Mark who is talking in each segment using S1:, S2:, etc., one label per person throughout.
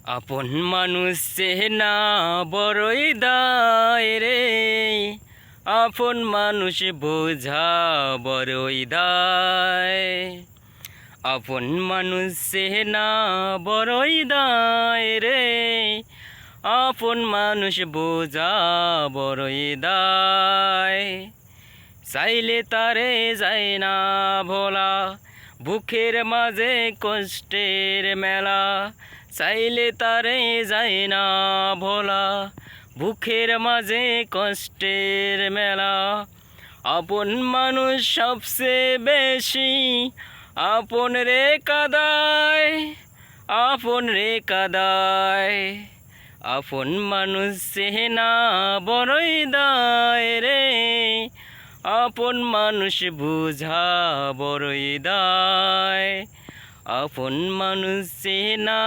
S1: আপন মানুষ চেনা বড়ই দায় রে, আপন মানুষ বোঝা বড়ই দায়। আপন মানুষ চেনা বড়ই দায় রে, আপন মানুষ বোঝা বড়ই দায়। চাইলে তারে যায় না ভোলা, বুকের মাঝে কষ্টের মেলা। চাইলে তারে যায় না ভোলা, বুকের মাঝে কষ্টের মেলা। আপন মানুষ সবচেয়ে বেশি আপন রে কাদায়, আপন রে কাদায়। আপন মানুষ চেনা বড়ই দায় রে, আপন মানুষ বুঝা বড়ই দায়। আপন মানুষ চেনা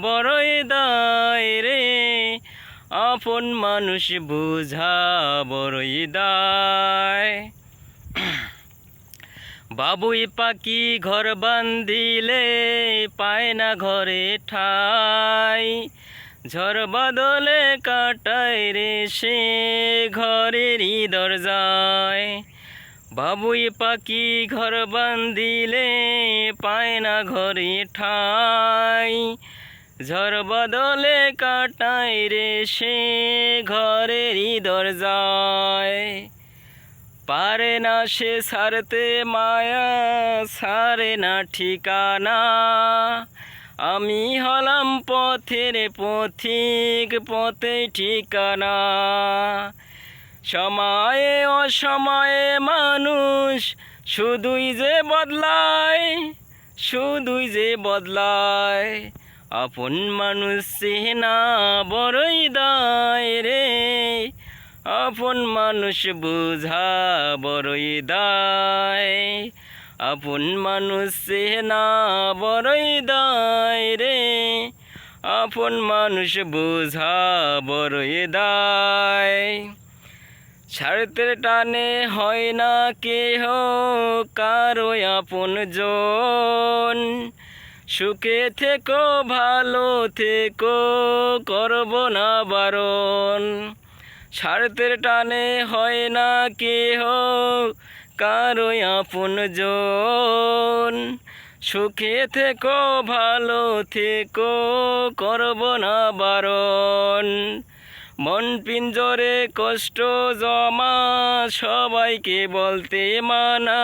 S1: বড়ই দায় রে, আপন মানুষ বুঝা বড়ই দায়। বাবুই পাখি ঘর বান্ধিলে পায় না ঘরে ঠাই, ঝড় বাদলে কাটায় রে সে ঘরেরই দরজায়। বাবুই পাখি ঘর বান্ধিলে পায় না ঘরে ঠাই, ঝড় বাদলে কাটায় রে সে ঘরেরই দরজায়। পারে না সে ছাড়তে মায়া, ছাড়ে না ঠিকানা। আমি হলাম পথের পথিক, পথে ঠিকানা। সময়ে অসময়ে মানুষ শুধুই যে বদলায়, শুধুই যে বদলায়। আপন মানুষ চেনা বড়ই দায় রে, আপন মানুষ বুঝা বড়ই দায়। আপন মানুষ চেনা বড়ই দায় রে, আপন মানুষ বুঝা বড়ই দায়। স্বার্থের টানে হয় না কেহ কারো আপন জন, সুখে থেকো ভালো থেকো করব না বারণ। স্বার্থের টানে হয় না কেহ কারো আপন জন, সুখে থেকো ভালো থেকো করব না বারণ। মন পিঞ্জরে কষ্ট জমা সবাইকে বলতে মানা,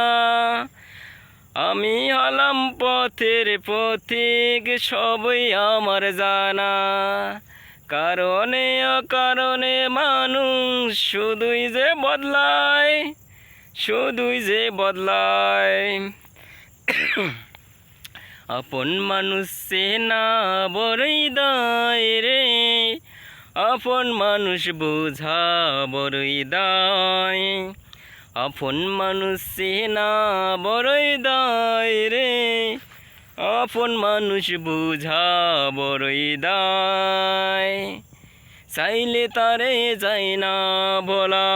S1: আমি হলাম পথের পথিক সবই আমার জানা। কারণে অকারণে মানুষ শুধুই যে বদলায়, শুধুই যে বদলায়। আপন মানুষ চেনা বড়ই দায় রে, আপন মানুষ বোঝা বড়ই দায়। আপন মানুষ চেনা বড়ই দায় রে, আপন মানুষ বুঝা বড়ই দায়। চাইলে তারে যায় না ভোলা,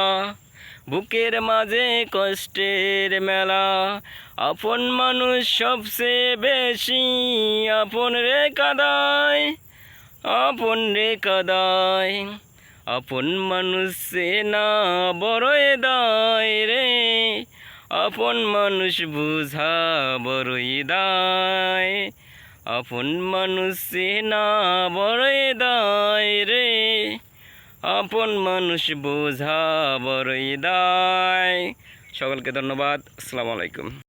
S1: বুকের মাঝে কষ্টের মেলা। আপন মানুষ সবচেয়ে বেশি আপন রে কাদায়, আপন রে কাদায়। আপন মানুষ চেনা বড়ই দায় রে, আপন মানুষ বুঝা বড়ই দায়। আপন মানুষ চেনা বড়ই দায় রে, আপন মানুষ বোঝা বড়ই দায়। সকলকে ধন্যবাদ। আসসালামু আলাইকুম।